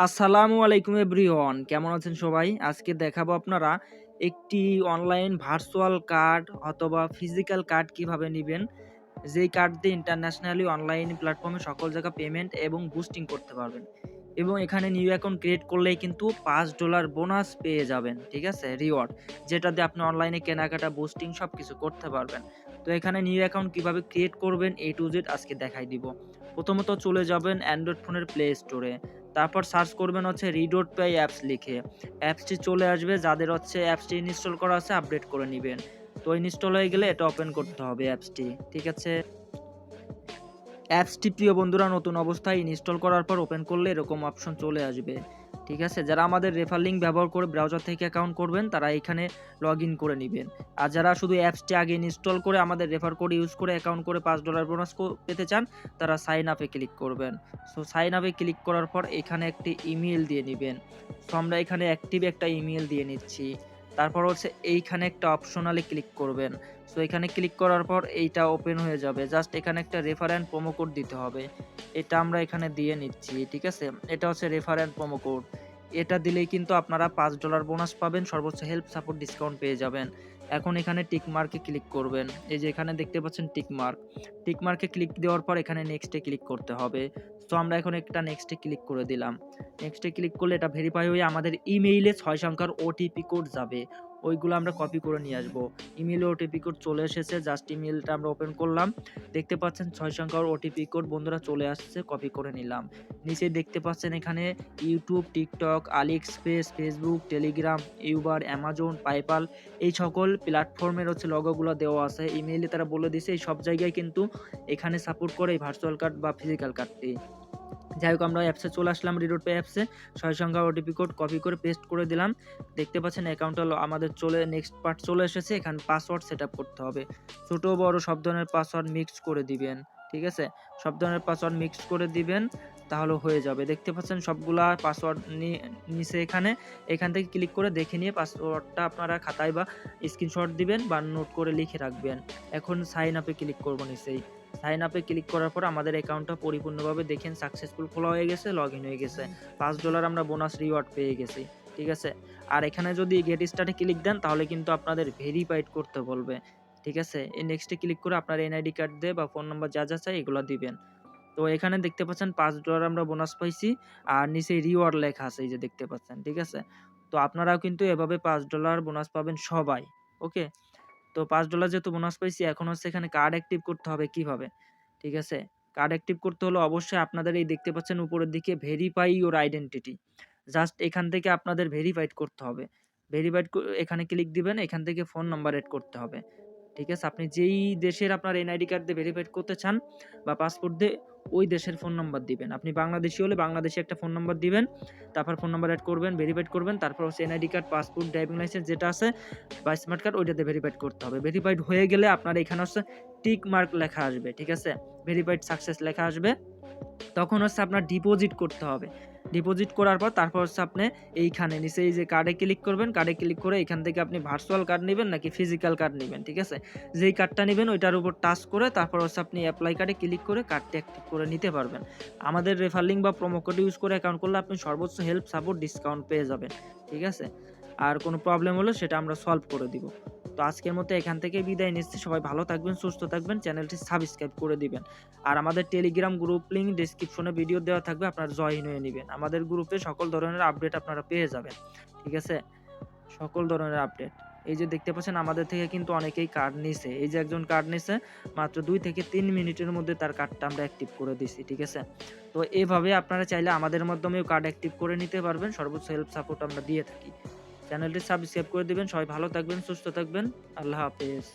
আসসালামু আলাইকুম এভরিওয়ান, কেমন আছেন সবাই? আজকে দেখাবো আপনারা একটি অনলাইন ভার্চুয়াল কার্ড অথবা ফিজিক্যাল কার্ড কিভাবে নিবেন। যেই কার্ড দিয়ে ইন্টারন্যাশনালি অনলাইন প্ল্যাটফর্মে সকল জায়গা পেমেন্ট এবং বুস্টিং করতে পারবেন। এবং এখানে নিউ অ্যাকাউন্ট ক্রিয়েট করলেই কিন্তু $5 বোনাস পেয়ে যাবেন। ঠিক আছে? রিওয়ার্ড, যেটা দিয়ে আপনি অনলাইনে কেনাকাটা, বুস্টিং সবকিছু করতে পারবেন। তো এখানে নিউ অ্যাকাউন্ট কিভাবে ক্রিয়েট করবেন A to Z আজকে দেখাই দিব। প্রথমত চলে যাবেন অ্যান্ড্রয়েড ফোনের প্লে স্টোরে। তারপর সার্চ করবেন হচ্ছে রিডোট পে অ্যাপস লিখে। অ্যাপসটি চলে আসবে, যাদের হচ্ছে অ্যাপসটি ইনস্টল করা আছে আপডেট করে নিবেন। তো ইনস্টল হয়ে গেলে এটা ওপেন করতে হবে অ্যাপসটি। ঠিক আছে? অ্যাপসটি প্রিয় বন্ধুরা নতুন অবস্থায় ইনস্টল করার পর ওপেন করলে এরকম অপশন চলে আসবে। ঠিক আছে? যারা আমাদের রেফার লিঙ্ক ব্যবহার করে ব্রাউজার থেকে অ্যাকাউন্ট করবেন তারা এখানে লগ ইন করে নেবেন। আর যারা শুধু অ্যাপসটি আগে ইনস্টল করে আমাদের রেফার কোড ইউজ করে অ্যাকাউন্ট করে $5 বোনাস পেতে চান, তারা সাইন আপে ক্লিক করবেন। সো সাইন আপে ক্লিক করার পর এখানে একটি ইমেল দিয়ে নেবেন। সো আমরা এখানে অ্যাক্টিভ একটা ইমেল দিয়ে নিচ্ছি। তারপর হচ্ছে এইখানে একটা অপশনালে ক্লিক করবেন। সো এখানে ক্লিক করার পর এইটা ওপেন হয়ে যাবে। জাস্ট এখানে একটা রেফার অ্যান্ড প্রোমো কোড দিতে হবে। এটা আমরা এখানে দিয়ে নিচ্ছি। ঠিক আছে? এটা হচ্ছে রেফার অ্যান্ড প্রোমো কোড। এটা দিলেই কিন্তু আপনারা $5 বোনাস পাবেন, সর্বোচ্চ হেল্প সাপোর্ট ডিসকাউন্ট পেয়ে যাবেন। এখন এখানে টিক মার্কে ক্লিক করবেন। এই যে এখানে দেখতে পাচ্ছেন টিক মার্ক। টিক মার্কে ক্লিক দেওয়ার পর এখানে নেক্সটে ক্লিক করতে হবে। সো আমরা এখন একটা নেক্সটে ক্লিক করে দিলাম। নেক্সটে ক্লিক করলে এটা ভেরিফাই হয়ে আমাদের ইমেইলে 6 সংখ্যার ওটিপি কোড যাবে। ওইগুলো আমরা কপি করে নিয়ে আসবো। ইমেইলে ওটিপি কোড চলে এসেছে। জাস্ট ইমেইলটা আমরা ওপেন করলাম। দেখতে পাচ্ছেন 6 সংখ্যার ওটিপি কোড বন্ধুরা চলে আসছে, কপি করে নিলাম। নিচে দেখতে পাচ্ছেন এখানে YouTube, TikTok, AliExpress, Facebook, Telegram, Uber, Amazon, PayPal এই সকল প্ল্যাটফর্মের হচ্ছে লোগোগুলো দেওয়া আছে। ইমেইলে তারা বলে দিয়েছে এই সব জায়গায় কিন্তু এখানে সাপোর্ট করে এই ভার্চুয়াল কার্ড বা ফিজিক্যাল কার্ডটি। যাই হোক, আমরা অ্যাপসে চলে আসলাম, রিডোট পে অ্যাপসে 6 সংখ্যা ওটিপি কোড কপি করে পেস্ট করে দিলাম। দেখতে পাচ্ছেন অ্যাকাউন্টটা আমাদের নেক্সট পার্ট চলে এসেছে। এখানে পাসওয়ার্ড সেট আপ করতে হবে। ছোট বড় সব ধরনের পাসওয়ার্ড মিক্স করে দিবেন। ঠিক আছে? সব ধরনের পাসওয়ার্ড মিক্স করে দিবেন, তাহলে হয়ে যাবে। দেখতে পাচ্ছেন সবগুলা পাসওয়ার্ড নিচে এখান থেকে ক্লিক করে দেখে নিয়ে পাসওয়ার্ডটা আপনারা খাতায় বা স্ক্রিনশট দিবেন বা নোট করে লিখে রাখবেন। এখন সাইন আপে ক্লিক করব নিচেই। সাইন আপে ক্লিক করার পর আমাদের অ্যাকাউন্টটা পরিপূর্ণভাবে দেখেন সাকসেসফুল খোলা হয়ে গেছে, লগ ইন হয়ে গেছে। $5 আমরা বোনাস রিওয়ার্ড পেয়ে গেছি। ঠিক আছে? আর এখানে যদি গেট স্টার্টে ক্লিক দেন তাহলে কিন্তু আপনাদের ভেরিফাইড করতে বলবে। ঠিক আছে? এই নেক্সটে ক্লিক করে আপনার এনআইডি কার্ড দিয়ে বা ফোন নাম্বার যা চাই এগুলো দিবেন। তো এখানে দেখতে পাচ্ছেন $5 আমরা বোনাস পাইছি। আর নিচে রিওয়ার্ড লেখা আছে, এই যে দেখতে পাচ্ছেন। ঠিক আছে? তো আপনারাও কিন্তু এভাবে $5 বোনাস পাবেন সবাই। ওকে? তো $5 যেহেতু বোনাস পাইছি, এখন হচ্ছে এখানে কার্ড অ্যাক্টিভ করতে হবে কিভাবে? ঠিক আছে? কার্ড অ্যাক্টিভ করতে হলে অবশ্যই আপনাদের এই দেখতে পাচ্ছেন উপরের দিকে ভেরিফাই ইওর আইডেন্টিটি। জাস্ট এখান থেকে আপনাদের ভেরিফাইড করতে হবে। এখানে ক্লিক দিবেন, এখান থেকে ফোন নাম্বার এড করতে হবে। ঠিক আছে? আপনি যেই দেশের আপনার এনআইডি কার্ড দিয়ে ভেরিফাইড করতে চান বা পাসপোর্ট দিয়ে, ওই দেশের ফোন নাম্বার দিবেন। আপনি বাংলাদেশী হলে বাংলাদেশী একটা ফোন নাম্বার দিবেন। তারপর ফোন নাম্বার এড করবেন, ভেরিফাইড করবেন। তারপর হচ্ছে NID card, passport, driving licence যেটা আছে বা স্মার্ট কার্ড ওইটাতে ভেরিফাইড করতে হবে। ভেরিফাইড হয়ে গেলে আপনার এখানে হচ্ছে টিক মার্ক লেখা আসবে। ঠিক আছে? ভেরিফাইড সাকসেস লেখা আসবে। তখন হচ্ছে আপনার ডিপোজিট করতে হবে। ডিপোজিট করার পর তারপর হচ্ছে আপনি এইখানে নিচে এই যে কার্ডে ক্লিক করবেন। কার্ডে ক্লিক করে এখান থেকে আপনি ভার্চুয়াল কার্ড নিবেন নাকি ফিজিক্যাল কার্ড নিবেন। ঠিক আছে? যেই কার্ডটা নিবেন ওইটার উপর টাচ করে তারপর হচ্ছে আপনি অ্যাপ্লাই কার্ডে ক্লিক করে কার্ডটি অ্যাক্টিভ করে নিতে পারবেন। আমাদের রেফার লিঙ্ক বা প্রোমো কোড ইউজ করে অ্যাকাউন্ট করলে আপনি সর্বোচ্চ হেল্প সাপোর্ট ডিসকাউন্ট পেয়ে যাবেন। ঠিক আছে? আর কোনো প্রবলেম হলে সেটা আমরা সলভ করে দিব। তো আজকের মতো এখান থেকে বিদায় নিচ্ছি। সবাই ভালো থাকবেন, সুস্থ থাকবেন, চ্যানেলটি সাবস্ক্রাইব করে দিবেন। আর আমাদের টেলিগ্রাম গ্রুপ লিঙ্ক ডেসক্রিপশনে ভিডিও দেওয়া থাকবে, আপনারা জয়েন হয়ে নেবেন। আমাদের গ্রুপে সকল ধরনের আপডেট আপনারা পেয়ে যাবেন। ঠিক আছে? সকল ধরনের আপডেট। এই যে দেখতে পাচ্ছেন আমাদের থেকে কিন্তু অনেকেই কার্ড নিছে। এই যে একজন কার্ড নিছে, মাত্র 2 থেকে 3 মিনিটের মধ্যে তার কার্ডটা আমরা অ্যাক্টিভ করে দিছি। ঠিক আছে? তো এভাবে আপনারা চাইলে আমাদের মাধ্যমেও কার্ড অ্যাক্টিভ করে নিতে পারবেন। সর্বোচ্চ হেল্প সাপোর্ট আমরা দিয়ে থাকি। চ্যানেলটি সাবস্ক্রাইব করে দিবেন। সবাই ভালো থাকবেন, সুস্থ থাকবেন। আল্লাহ হাফেজ।